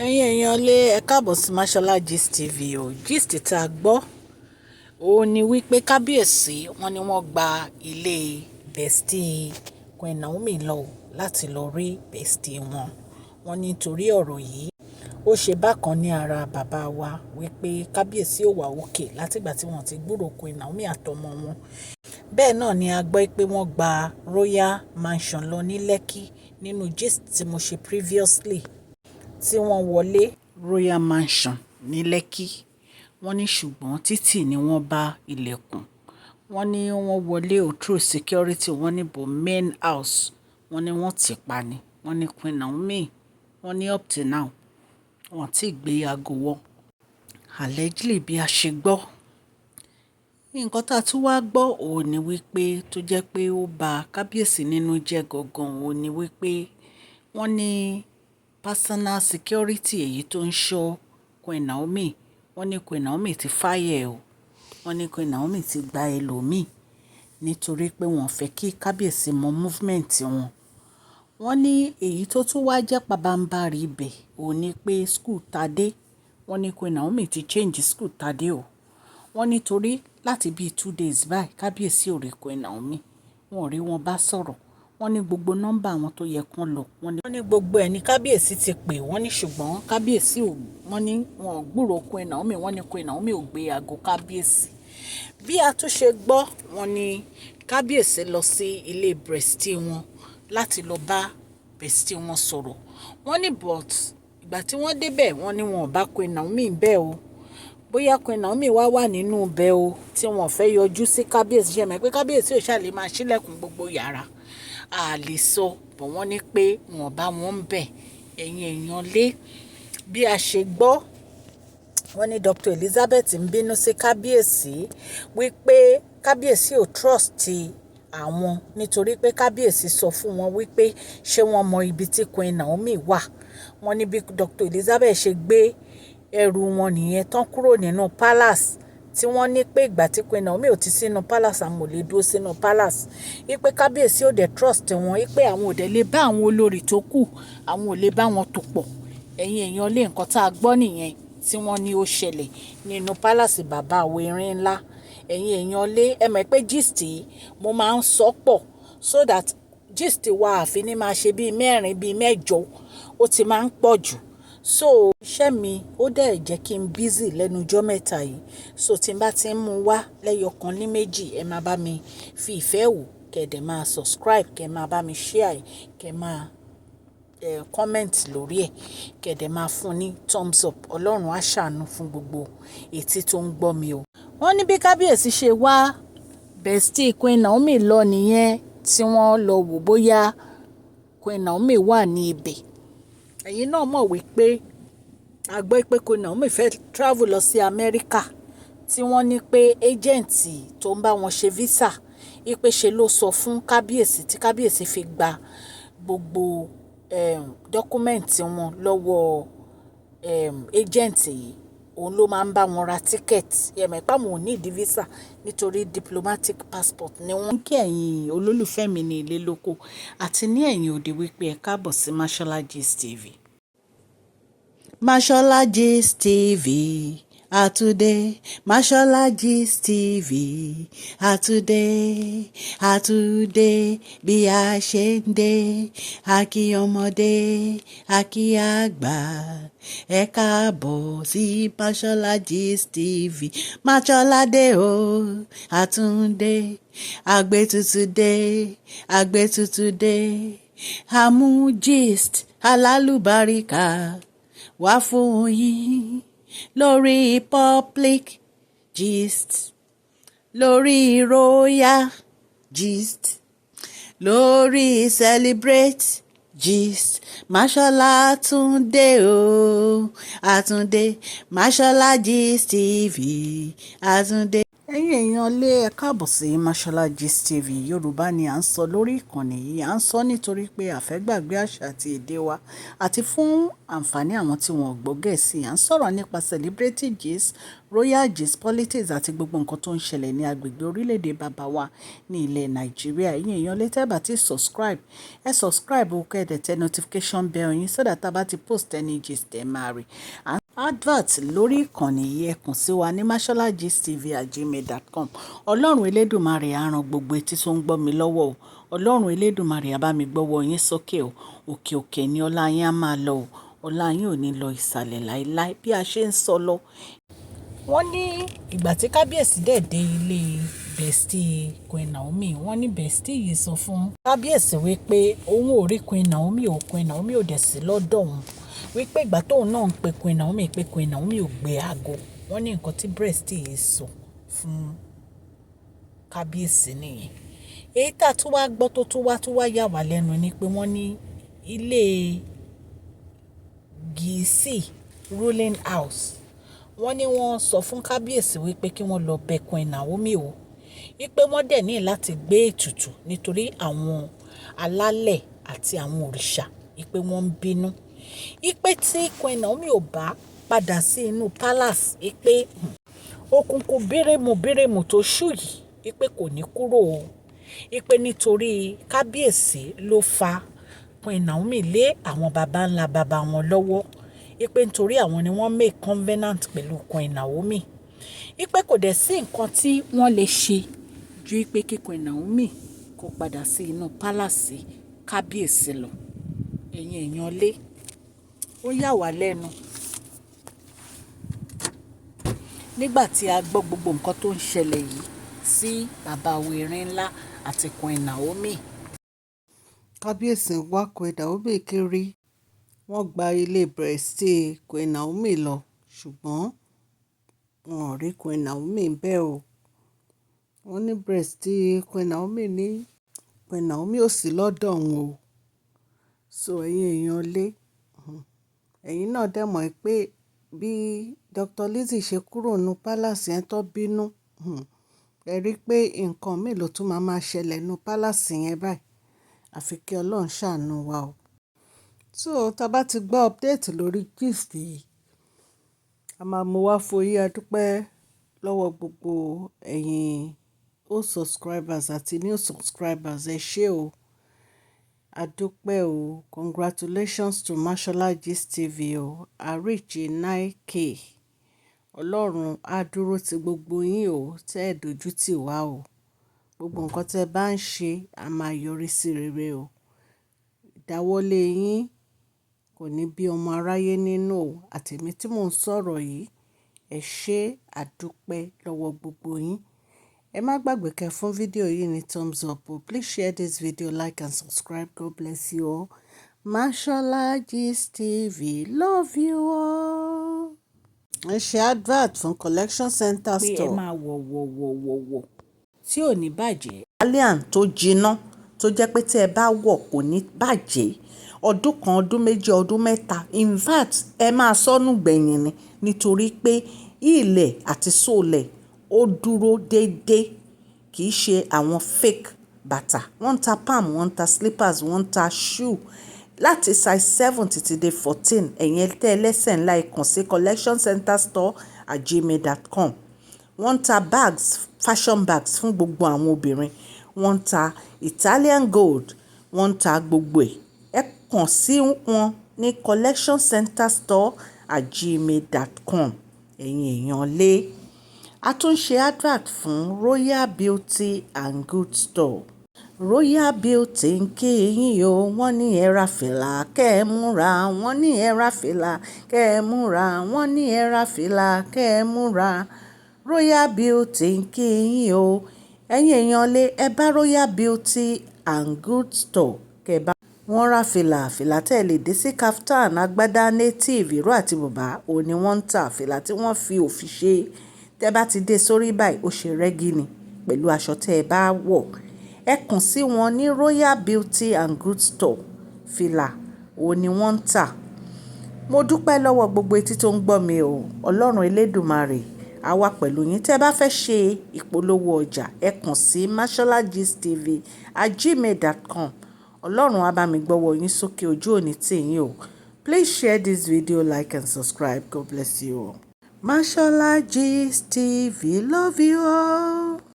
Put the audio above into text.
ẹ̀yin èèyàn lé ẹ káàbọ̀ sí Mashola Gist TV o. Gist tá a gbọ́ òun ni wípé kábíyèsí wọn ni wọ́n gba ilé bestie Queen Naomi lọ láti lọ rí bestie wọn nítorí ọ̀rọ̀ yìí ó ṣe bákan ní ara bàbá wa wípé kábíyèsí ò wà òkè látìgbà tí wọ́n ti gbúrò Queen Naomi àtọmọ wọn. Bẹ́ẹ̀ náà ni a gbọ́ pé wọ́n gba royal mansion lọ ní Lekki nínú gist tí mo ṣe previously tí wọ́n wọlé royal mansion ní Lekki. Wọ́n ní ṣùgbọ́n títì ni wọ́n bá ilẹ̀kùn. Wọ́n ní wọ́n wọlé through security. Wọ́n ní bo main house. Wọ́n ní wọ́n ti pa ni. Wọ́n ní Queen Naomi. Wọ́n ní up to now wọ́n ti gbé aago wọ̀. Allegedly bí a ṣe gbọ́. Nǹkan tá a tún wá gbọ́ òun ni wípé tó jẹ́ pé ó bà kábíyèsí nínú jẹ́ gangan òun ni wípé wọ́n ní personal security èyí tó ń ṣọ́ Queen Naomi. Wọ́n ní Queen Naomi ti fáyẹ̀ o. Wọ́n ní Queen Naomi ti gba ẹlòmíì nítorí pé wọ́n fẹ́ kí kábíyèsí mọ movement wọn. Wọ́n ní èyí tó tún wá jẹ́ pabambarì ibẹ̀ òun ni pé school Tadé. Wọ́n ní Queen Naomi ti change school Tadé o. Wọ́n nítorí láti bíi 2 days báyìí kábíyèsí ò rí Queen Naomi. Wọn ò rí wọn bá sọ̀rọ̀. Wọ́n ní gbogbo nọ́mbà wọn tó yẹ kán lọ. Wọ́n ní gbogbo ẹ̀ ní kábíyèsí ti pè. Wọ́n ní ṣùgbọ́n kábíyèsí ò wọ́n ní wọn ò gbúrò Queen Naomi. Wọ́n ní Queen Naomi ò gbé aago kábíyèsí. Bí a tún ṣe gbọ́ wọ́n ní kábíyèsí lọ sí ilé bestie wọn láti lọ bá bestie wọn sọ̀rọ̀. Wọ́n ní but ìgbà tí wọ́n débẹ̀ wọ́n ní wọn ò bá Queen Naomi bẹ́ẹ̀ o. Bóyá Queen Naomi wà nínú ibẹ̀ o tí wọ́n fẹ́ yọjú sí kábíyèsí. Ṣé mọ̀ pé kábíyèsí ò ṣàlè máa ṣílẹ̀kùn gbogbo yàrá. A lè sọ bọ̀ wọ́n ní pé wọ́n bá wọn ń bẹ̀. Ẹ̀yin èèyàn lé bí a ṣe gbọ́ wọ́n ní Dr. Elizabeth ń bínú sí kábíyèsí wípé kábíyèsí ò trust àwọn nítorí pé kábíyèsí sọ fún wọn wípé ṣé wọ́n mọ ibi tí Queen Naomi wà. Wọ́n ní bí Dr. Elizabeth ṣe gbé ẹrù wọn nìyẹn tán kúrò nínú palace tí wọ́n ní pé ìgbà tí Queen Naomi ò ti sínú palace àwọn ò lè dúró sínú palace. Wípé kábíyèsí ò dẹ̀ trust wọn. Wípé àwọn ò dẹ̀ lè bá àwọn olórí tó kù àwọn ò lè bá wọn tò pọ̀. Ẹ̀yin èèyàn lé nǹkan tá a gbọ́ nìyẹn tí wọ́n ní ó ṣẹlẹ̀ nínú palace bàbá Àwẹ̀rin ńlá. Ẹ̀yin èèyàn lé ẹ mọ̀ pé gist yìí mo máa ń sọ pọ̀ so that gist wa àfi ní máa ṣe bíi 4 bíi 8 ó ti máa ń pọ̀ jù. So iṣẹ́ mi ó dẹ̀ jẹ́ kí n busy lẹ́nu ọjọ́ mẹ́ta yìí. So tí n bá ti ń mú wá lẹ́yọkan ní méjì ẹ máa bá mi fi ìfẹ́ wò kẹ̀dẹ̀ máa subscribe kẹ̀ máa bá mi share kẹ̀ máa comment lórí ẹ̀ kẹ̀dẹ̀ máa fún ní thumbs up. Ọlọ́run á ṣàánú fún gbogbo etí tó ń gbọ́ mi o. Wọ́n ní bí kábíyèsí ṣe wá bestie Queen Naomi lọ nìyẹn tí wọ́n lọ wò bóyá Queen Naomi wà ní ibẹ̀. Ẹ̀yin náà mọ̀ wípé a gbọ́ pé Queen Naomi fẹ́ travel lọ sí Amẹ́ríkà tí wọ́n ní pé ẹ́jẹ̀ǹtì tó ń bá wọn ṣe visa wípé ṣe ló sọ fún kábíyèsí tí kábíyèsí fi gba gbogbo dọ́kúmẹ̀ǹtì wọn lọ́wọ́ ẹ́jẹ̀ǹtì yìí. Òun ló máa ń bá wọn ra tíkẹ́ẹ̀tì. Ẹ̀mọ̀ ìpá wọn ò ní ìdí visa nítorí diplomatic passport ni wọ́n. Kí ẹ̀yin olólùfẹ́ mi ní ilé lóko àti ní ẹ̀yin òde wípé ẹ káàbọ̀ sí Mashola Gist TV. Mashola Gist TV àtúndé Mashola Gist TV àtúndé bí a ṣe ń dé a kí ọmọdé a kí àgbà ẹ káàbọ̀ sí Mashola Gist TV. Mashola dé o àtúndé àgbétútù dé àmú gist alálùbáríkà wá fún yín lórí public gist lórí royal gist lórí celebrate gist. Mashola àtúndé o àtúndé Mashola Gist TV àtúndé. ẹ̀yin èèyàn lé ẹ káàbọ̀ sí Mashola Gist TV. Yorùbá ni à ń sọ lórí ìkànnì yìí. À ń sọ nítorí pé a fẹ́ gbàgbé àṣà àti èdè wa àti fún àǹfààní àwọn tí wọn ò gbọ́ Gẹ̀ẹ́sì. À ń sọ̀rọ̀ nípa celebrity gist, royal gist, politics àti gbogbo nǹkan tó ń ṣẹlẹ̀ ní agbègbè orílẹ̀-èdè bàbá wa ní ilẹ̀ Nàìjíríà. Ẹ̀yin èèyàn lé tẹ́ bá ti subscribe, ẹ subscribe o kẹ́ ẹ dẹ̀ tẹ notification bell yín so that tá bá ti post any gist ẹ máa rí. Advert lórí ìkànnì yìí ẹ kàn sí wa ní masholagistv@gmail.com. Ọlọ́run Elédùmarè á ran gbogbo etí tó ń gbọ́ mi lọ́wọ́ o. Ọlọ́run Elédùmarè á bá mi gbọ́wọ́ yín sókè o. Òkè òkè ni ọlá yín á máa lọ o. Ọlá yín ò ní lọ ìsàlẹ̀ láéláé bí a ṣe ń sọ lọ. Wọ́n ní ìgbà tí Kábíyèsí dẹ̀ dé ilé bestie Queen Naomi, wọ́n ní bestie yìí sọ fún Kábíyèsí wípé òun ò rí Queen Naomi o, Queen Naomi ò dẹ̀ sí lọ́dọ̀ òun, wípé ìgbà tóun náà ń pe Queen Naomi pé Queen Naomi ò gbé aago. Wọ́n ní nǹkan tí bestie yìí sọ fún Kábíyèsí nìyẹn. Èyí tá a tún wá gbọ́ tó tún wá yà wá lẹ́nu ni pé wọ́n ní ilé Gíìsì ruling house, wọ́n ní wọ́n sọ fún Kábíyèsí wípé kí wọ́n lọ bẹ̀ Queen Naomi o, wípé wọ́n dẹ̀ ní láti gbé ètùtù nítorí àwọn alálẹ̀ àti àwọn òrìṣà wípé wọ́n ń bínú, wípé tí Queen Naomi ò bá padà sí inú palace wípé òkùnkùn bírèmù tó ṣú yìí wípé kò ní kúrò o, wípé nítorí Kábíyèsí ló fa Queen Naomi lé àwọn baba ńlá baba wọn lọ́wọ́, wípé nítorí àwọn ni wọ́n make covenant pẹ̀lú Queen Naomi, wípé kò dẹ̀ sí nǹkan tí wọ́n lè ṣe ju wípé kí Queen Naomi kó padà sí inú palace Kábíyèsí lọ. Ẹ̀yin èèyàn lé ó yà wá lẹ́nu nígbà tí a gbọ́ gbogbo nǹkan tó ń ṣẹlẹ̀ yìí sí bàbá wèrè ńlá àti Queen Naomi. Kábíyèsí ń wá Queen Naomi kiri. Wọ́n gba ilé bestie Queen Naomi lọ ṣùgbọ́n wọn ò rí Queen Naomi bẹ́ẹ̀ o. Wọ́n ní bestie Queen Naomi ní Queen Naomi ò sí lọ́dọ̀ wọn o. So ẹ̀yin èèyàn lé ẹ̀yin náà dẹ̀ mọ̀ pé bí Dr. Lizzy ṣe kúrò nínú palace yẹn tó bínú, ẹ rí i pé nǹkan míì ló tún máa ṣẹlẹ̀ nínú palace yẹn báyìí. Àfi kí Ọlọ́run ṣàánú wa o. So tá a bá ti gbọ́ update lórí gist yìí, a máa mú wá fún yín. A dúpẹ́ lọ́wọ́ gbogbo ẹ̀yin old subscribers àti new subscribers. Ẹ ṣé o. A dúpẹ́ o. Congratulations to Mashola Gist TV o. A reach 9K. Ọlọ́run á dúró ti gbogbo yín o. Tẹ́ ẹ dojú tì wá o. Gbogbo nǹkan tẹ́ bá ń ṣe a máa yọrí sí rere o. Ìdáwọ́lé yín kò ní bí ọmọ aráyé nínú o. Àtèmi tí mò ń sọ̀rọ̀ yìí, ẹ ṣé a dúpẹ́ lọ́wọ́ gbogbo yín. Ẹ má gbàgbé kẹ́ fún fídíò yìí ní thumbs up o. Please share this video, like and subscribe. God bless you all. Mashola Gist TV. Love you all. Ẹ ṣe advert fún collection center store. Pé ẹ máa wọ̀ tí ò ní bàjẹ́. Italian tó jiná tó jẹ́ pé tí ẹ bá wọ̀ kò ní bàjẹ́. Ọdún kan, ọdún méjì, ọdún mẹ́ta, in fact ẹ máa sọnù gbẹ̀yìn ni nítorí pé ilẹ̀ àti sólẹ̀ ó dúró déédéé, kì í ṣe àwọn fake bàtà. Wọ́n ń ta palm, wọ́n ń ta slippers, wọ́n ń ta shoe láti size 7 títí dé 14. Ẹ̀yin tẹ́ ẹlẹ́sẹ̀ ńlá ẹ kàn sí collectioncenterstore@gmail.com. Wọ́n ń ta bags, fashion bags fún gbogbo àwọn obìnrin. Wọ́n ń ta Italian gold, wọ́n ń ta gbogbo ẹ̀. Ẹ kàn sí wọn ní collectioncenterstore@gmail.com. Ẹ̀yin èèyàn lé. A tún ṣe advert fún Royal Beauty and Good Store. Royal Beauty ń kí yín o, wọ́n ní ẹ ra fìlà kẹ́ ẹ múra, wọ́n ní ẹ ra fìlà kẹ́ ẹ múra, wọ́n ní ẹ ra fìlà kẹ́ ẹ múra. Royal Beauty ń kí yín o. Ẹ̀yin èèyàn lé ẹ bá Royal Beauty and Good Store kẹ́ bá wọ́n ra fìlà tẹ́ lè dé sí kaftan, agbádá, native, ìró àti bùbá. Òun ni wọ́n ń tà fìlà tí wọ́n fi òfì ṣe. Tẹ́ bá ti dé sórí báyìí ó ṣe rẹ́gí ni pẹ̀lú aṣọ tẹ́ ẹ bá wọ̀. Ẹ kàn sí wọn ní Royal Beauty and Good Store. Fìlà òun ni wọ́n ń tà. Mo dúpẹ́ lọ́wọ́ gbogbo etí tó ń gbọ́ mi o. Ọlọ́run Elédùmarè á wà pẹ̀lú yín. Tẹ́ bá fẹ́ ṣe ìpolówó ọjà, ẹ kàn sí masholagistv@gmail.com. Ọlọ́run á bá mi gbọ́wọ́ yín sókè, ojú òní tì yín o. Please share this video, like and subscribe. God bless you all. Mashola Gist TV, love you all.